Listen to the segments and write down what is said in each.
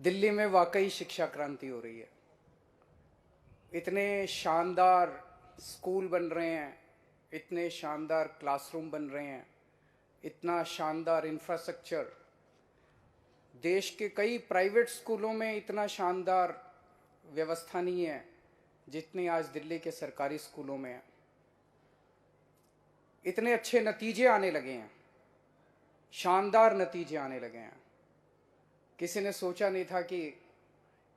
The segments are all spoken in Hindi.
दिल्ली में वाकई शिक्षा क्रांति हो रही है। इतने शानदार स्कूल बन रहे हैं, इतने शानदार क्लासरूम बन रहे हैं, इतना शानदार इंफ्रास्ट्रक्चर। देश के कई प्राइवेट स्कूलों में इतना शानदार व्यवस्था नहीं है जितनी आज दिल्ली के सरकारी स्कूलों में है। इतने अच्छे नतीजे आने लगे हैं, शानदार नतीजे आने लगे हैं। किसी ने सोचा नहीं था कि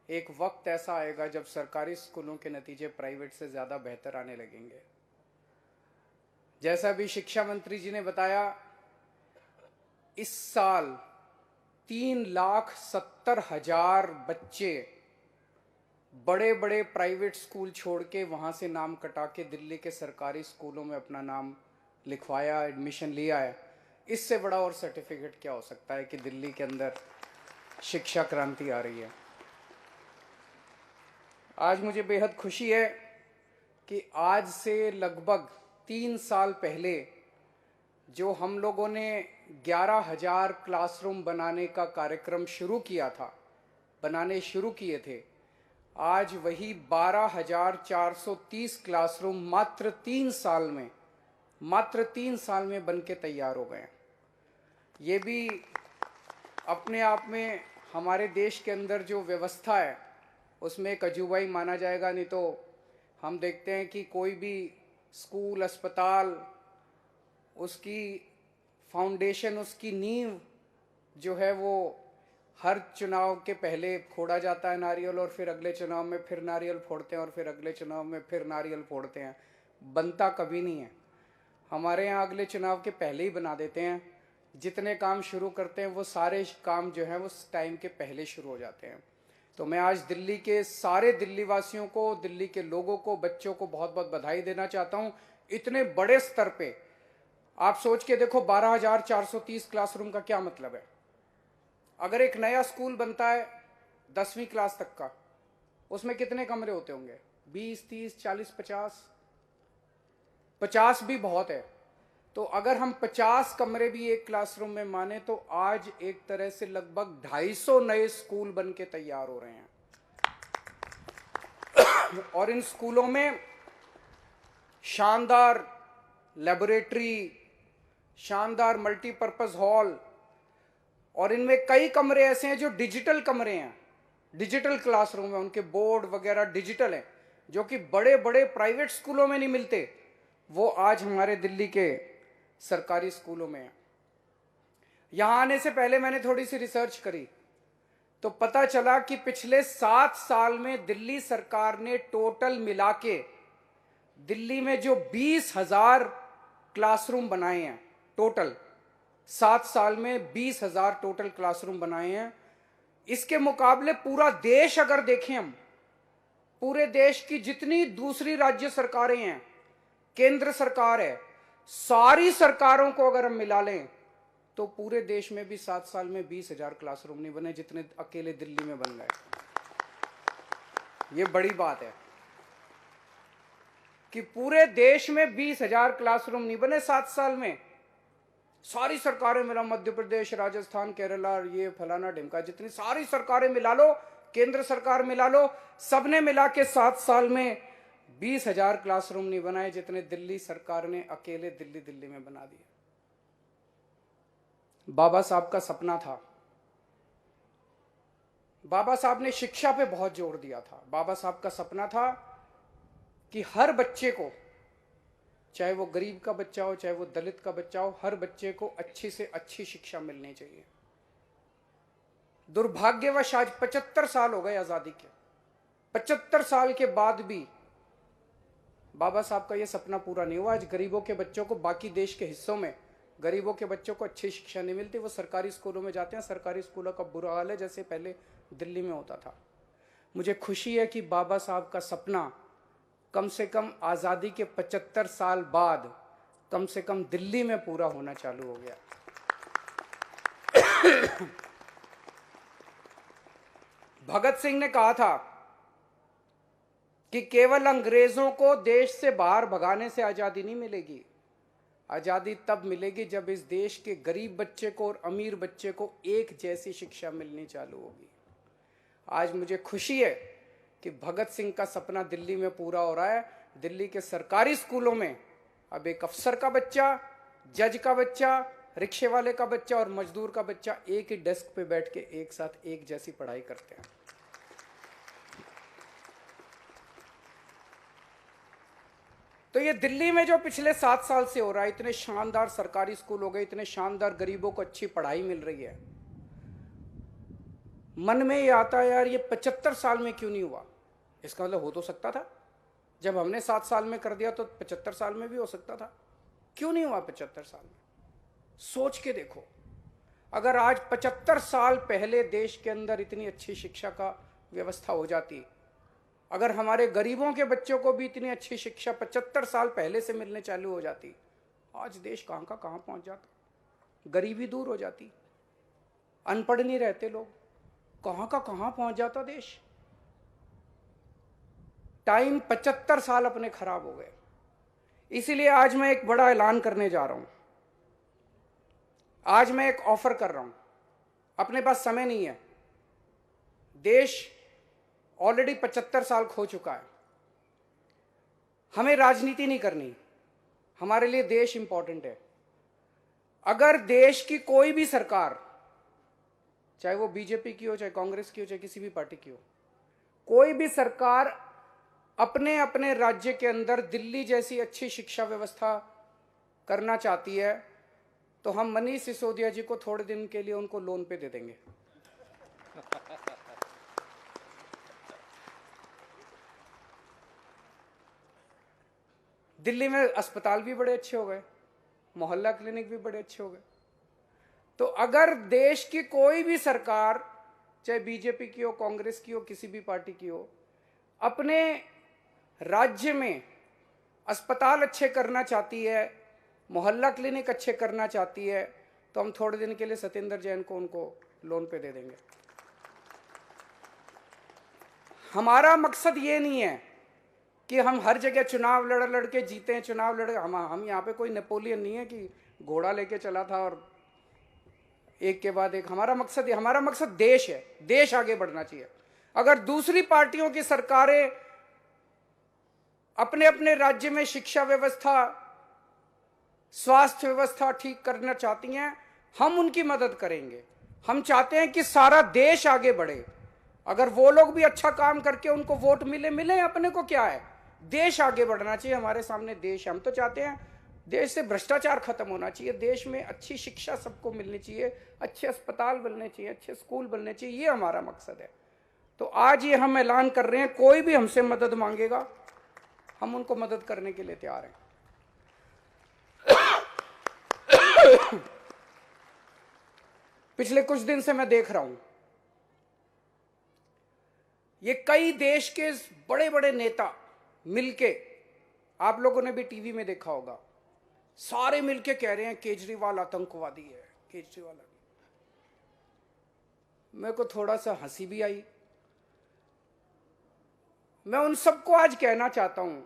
एक वक्त ऐसा आएगा जब सरकारी स्कूलों के नतीजे प्राइवेट से ज़्यादा बेहतर आने लगेंगे। जैसा भी शिक्षा मंत्री जी ने बताया, इस साल 3,70,000 बच्चे बड़े बड़े प्राइवेट स्कूल छोड़ के वहाँ से नाम कटा के दिल्ली के सरकारी स्कूलों में अपना नाम लिखवाया, एडमिशन लिया है। इससे बड़ा और सर्टिफिकेट क्या हो सकता है कि दिल्ली के अंदर शिक्षा क्रांति आ रही है। आज मुझे बेहद खुशी है कि आज से लगभग 3 साल पहले जो हम लोगों ने 11,000 क्लासरूम बनाने का कार्यक्रम शुरू किया था, बनाने शुरू किए थे, आज वही 12,430 क्लासरूम मात्र 3 साल में बन के तैयार हो गए। ये भी अपने आप में हमारे देश के अंदर जो व्यवस्था है उसमें एक अजूबा ही माना जाएगा। नहीं तो हम देखते हैं कि कोई भी स्कूल, अस्पताल, उसकी फाउंडेशन, उसकी नींव जो है वो हर चुनाव के पहले फोड़ा जाता है नारियल, और फिर अगले चुनाव में फिर नारियल फोड़ते हैं, और फिर अगले चुनाव में फिर नारियल फोड़ते हैं। बनता कभी नहीं है। हमारे यहाँ अगले चुनाव के पहले ही बना देते हैं। जितने काम शुरू करते हैं वो सारे काम जो हैं वो टाइम के पहले शुरू हो जाते हैं। तो मैं आज दिल्ली के सारे दिल्ली वासियों को, दिल्ली के लोगों को, बच्चों को बहुत बहुत बधाई देना चाहता हूँ। इतने बड़े स्तर पे आप सोच के देखो, 12,430 क्लासरूम का क्या मतलब है। अगर एक नया स्कूल बनता है 10वीं क्लास तक का, उसमें कितने कमरे होते होंगे? 20, 30, 40, 50 भी बहुत है। तो अगर हम 50 कमरे भी एक क्लासरूम में माने तो आज एक तरह से लगभग 250 नए स्कूल बन के तैयार हो रहे हैं। और इन स्कूलों में शानदार लेबोरेटरी, शानदार मल्टीपर्पज हॉल, और इनमें कई कमरे ऐसे हैं जो डिजिटल कमरे हैं, डिजिटल क्लासरूम है, उनके बोर्ड वगैरह डिजिटल हैं, जो कि बड़े बड़े प्राइवेट स्कूलों में नहीं मिलते। वो आज हमारे दिल्ली के सरकारी स्कूलों में है। यहां आने से पहले मैंने थोड़ी सी रिसर्च करी तो पता चला कि पिछले 7 साल में दिल्ली सरकार ने टोटल मिला के दिल्ली में जो 20,000 क्लासरूम बनाए हैं, टोटल 7 साल में 20,000 टोटल क्लासरूम बनाए हैं। इसके मुकाबले पूरा देश अगर देखें हम, पूरे देश की जितनी दूसरी राज्य सरकारें हैं, केंद्र सरकार है, सारी सरकारों को अगर हम मिला लें तो पूरे देश में भी 7 साल में 20,000 क्लासरूम नहीं बने जितने अकेले दिल्ली में बन गए। ये बड़ी बात है कि पूरे देश में 20,000 क्लासरूम नहीं बने 7 साल में। सारी सरकारें मिला, मध्य प्रदेश, राजस्थान, केरला, ये फलाना ढिमका, जितनी सारी सरकारें मिला लो, केंद्र सरकार मिला लो, सबने मिला के 7 साल में 20,000 क्लासरूम नहीं बनाए जितने दिल्ली सरकार ने अकेले दिल्ली में बना दिए। बाबा साहब का सपना था। बाबा साहब ने शिक्षा पे बहुत जोर दिया था। बाबा साहब का सपना था कि हर बच्चे को, चाहे वो गरीब का बच्चा हो, चाहे वो दलित का बच्चा हो, हर बच्चे को अच्छी से अच्छी शिक्षा मिलनी चाहिए। दुर्भाग्यवश आज 75 साल हो गए आजादी के, 75 साल के बाद भी बाबा साहब का ये सपना पूरा नहीं हुआ। आज गरीबों के बच्चों को, बाकी देश के हिस्सों में गरीबों के बच्चों को अच्छी शिक्षा नहीं मिलती। वो सरकारी स्कूलों में जाते हैं, सरकारी स्कूलों का बुरा हाल है जैसे पहले दिल्ली में होता था। मुझे खुशी है कि बाबा साहब का सपना कम से कम आज़ादी के 75 साल बाद कम से कम दिल्ली में पूरा होना चालू हो गया। भगत सिंह ने कहा था कि केवल अंग्रेजों को देश से बाहर भगाने से आज़ादी नहीं मिलेगी। आज़ादी तब मिलेगी जब इस देश के गरीब बच्चे को और अमीर बच्चे को एक जैसी शिक्षा मिलनी चालू होगी। आज मुझे खुशी है कि भगत सिंह का सपना दिल्ली में पूरा हो रहा है। दिल्ली के सरकारी स्कूलों में अब एक अफसर का बच्चा, जज का बच्चा, रिक्शे वाले का बच्चा और मजदूर का बच्चा एक ही डेस्क पे बैठ के एक साथ एक जैसी पढ़ाई करते हैं। तो ये दिल्ली में जो पिछले 7 साल से हो रहा है, इतने शानदार सरकारी स्कूल हो गए, इतने शानदार गरीबों को अच्छी पढ़ाई मिल रही है, मन में ये आता है यार ये 75 साल में क्यों नहीं हुआ। इसका मतलब हो तो सकता था, जब हमने 7 साल में कर दिया तो 75 साल में भी हो सकता था। क्यों नहीं हुआ 75 साल में? सोच के देखो, अगर आज 75 साल पहले देश के अंदर इतनी अच्छी शिक्षा का व्यवस्था हो जाती, अगर हमारे गरीबों के बच्चों को भी इतनी अच्छी शिक्षा 75 साल पहले से मिलने चालू हो जाती, आज देश कहाँ का कहाँ पहुँच जाता। गरीबी दूर हो जाती, अनपढ़ नहीं रहते लोग, कहाँ का कहाँ पहुँच जाता देश। टाइम 75 साल अपने खराब हो गए। इसीलिए आज मैं एक बड़ा ऐलान करने जा रहा हूं। आज मैं एक ऑफर कर रहा हूं। अपने पास समय नहीं है, देश ऑलरेडी 75 साल खो चुका है। हमें राजनीति नहीं करनी, हमारे लिए देश इंपॉर्टेंट है। अगर देश की कोई भी सरकार, चाहे वो बीजेपी की हो, चाहे कांग्रेस की हो, चाहे किसी भी पार्टी की हो, कोई भी सरकार अपने अपने राज्य के अंदर दिल्ली जैसी अच्छी शिक्षा व्यवस्था करना चाहती है, तो हम मनीष सिसोदिया जी को थोड़े दिन के लिए उनको लोन पे दे देंगे। दिल्ली में अस्पताल भी बड़े अच्छे हो गए, मोहल्ला क्लिनिक भी बड़े अच्छे हो गए। तो अगर देश की कोई भी सरकार, चाहे बीजेपी की हो, कांग्रेस की हो, किसी भी पार्टी की हो, अपने राज्य में अस्पताल अच्छे करना चाहती है, मोहल्ला क्लिनिक अच्छे करना चाहती है, तो हम थोड़े दिन के लिए सत्येंद्र जैन को उनको लोन पे दे देंगे। हमारा मकसद ये नहीं है कि हम हर जगह चुनाव लड़ के जीते हैं, चुनाव लड़। हम यहाँ पे कोई नेपोलियन नहीं है कि घोड़ा लेके चला था और एक के बाद एक। हमारा मकसद देश है, देश आगे बढ़ना चाहिए। अगर दूसरी पार्टियों की सरकारें अपने अपने राज्य में शिक्षा व्यवस्था, स्वास्थ्य व्यवस्था ठीक करना चाहती हैं, हम उनकी मदद करेंगे। हम चाहते हैं कि सारा देश आगे बढ़े। अगर वो लोग भी अच्छा काम करके उनको वोट मिले, अपने को क्या है, देश आगे बढ़ना चाहिए। हमारे सामने देश है, हम तो चाहते हैं देश से भ्रष्टाचार खत्म होना चाहिए, देश में अच्छी शिक्षा सबको मिलनी चाहिए, अच्छे अस्पताल बनने चाहिए, अच्छे स्कूल बनने चाहिए, ये हमारा मकसद है। तो आज ये हम ऐलान कर रहे हैं, कोई भी हमसे मदद मांगेगा, हम उनको मदद करने के लिए तैयार हैं। पिछले कुछ दिन से मैं देख रहा हूं, ये कई देश के बड़े बड़े नेता मिलके, आप लोगों ने भी टीवी में देखा होगा, सारे मिलके कह रहे हैं केजरीवाल आतंकवादी है, केजरीवाल। मेरे को थोड़ा सा हंसी भी आई। मैं उन सबको आज कहना चाहता हूं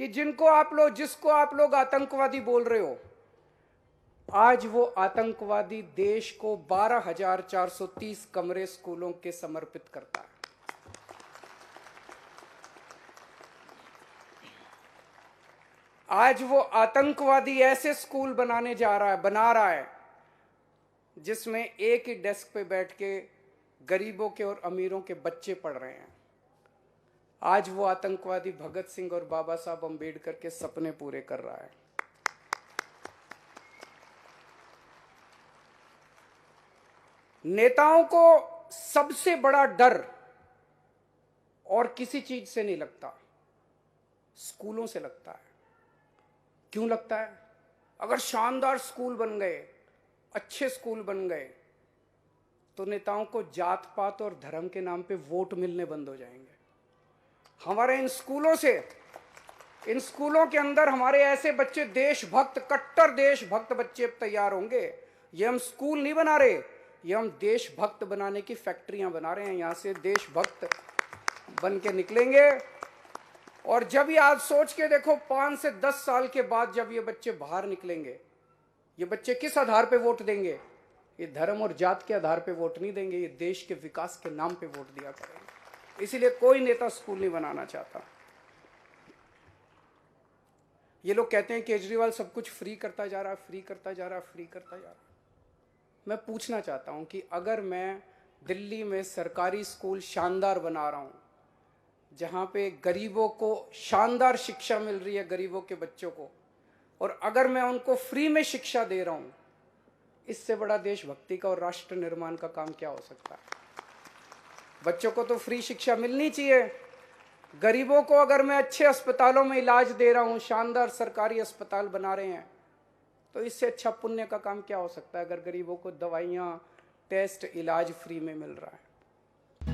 कि जिसको आप लोग आतंकवादी बोल रहे हो, आज वो आतंकवादी देश को 12,430 कमरे स्कूलों के समर्पित करता है। आज वो आतंकवादी ऐसे स्कूल बना रहा है जिसमें एक ही डेस्क पे बैठ के गरीबों के और अमीरों के बच्चे पढ़ रहे हैं। आज वो आतंकवादी भगत सिंह और बाबा साहब अंबेडकर के सपने पूरे कर रहा है। नेताओं को सबसे बड़ा डर और किसी चीज से नहीं लगता, स्कूलों से लगता है। क्यों लगता है? अगर शानदार स्कूल बन गए, अच्छे स्कूल बन गए, तो नेताओं को जात पात और धर्म के नाम पे वोट मिलने बंद हो जाएंगे। हमारे इन स्कूलों के अंदर हमारे ऐसे बच्चे, देशभक्त, कट्टर देशभक्त बच्चे तैयार होंगे। ये हम स्कूल नहीं बना रहे, ये हम देशभक्त बनाने की फैक्ट्रियां बना रहे हैं। यहां से देशभक्त बन के निकलेंगे। और जब ये आज सोच के देखो, 5 से 10 साल के बाद जब ये बच्चे बाहर निकलेंगे, ये बच्चे किस आधार पे वोट देंगे? ये धर्म और जात के आधार पे वोट नहीं देंगे, ये देश के विकास के नाम पे वोट दिया करेंगे। इसीलिए कोई नेता स्कूल नहीं बनाना चाहता। ये लोग कहते हैं केजरीवाल सब कुछ फ्री करता जा रहा है, फ्री करता जा रहा है, फ्री करता जा रहा है। मैं पूछना चाहता हूं कि अगर मैं दिल्ली में सरकारी स्कूल शानदार बना रहा हूं, जहां पे गरीबों को शानदार शिक्षा मिल रही है, गरीबों के बच्चों को, और अगर मैं उनको फ्री में शिक्षा दे रहा हूं, इससे बड़ा देशभक्ति का और राष्ट्र निर्माण का काम क्या हो सकता है। बच्चों को तो फ्री शिक्षा मिलनी चाहिए, गरीबों को अगर मैं अच्छे अस्पतालों में इलाज दे रहा हूं, शानदार सरकारी अस्पताल बना रहे हैं, तो इससे अच्छा पुण्य का काम क्या हो सकता है, अगर गरीबों को दवाइयाँ, टेस्ट, इलाज फ्री में मिल रहा है।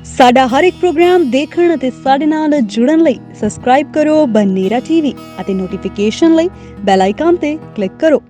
ਸਾਡਾ ਹਰ ਇੱਕ ਪ੍ਰੋਗਰਾਮ ਦੇਖਣ ਅਤੇ ਸਾਡੇ ਨਾਲ ਜੁੜਨ ਲਈ ਸਬਸਕ੍ਰਾਈਬ ਕਰੋ ਬਨੇਰਾ ਟੀਵੀ ਅਤੇ ਨੋਟੀਫਿਕੇਸ਼ਨ ਲਈ ਬੈਲ ਆਈਕਨ ਤੇ ਕਲਿੱਕ ਕਰੋ।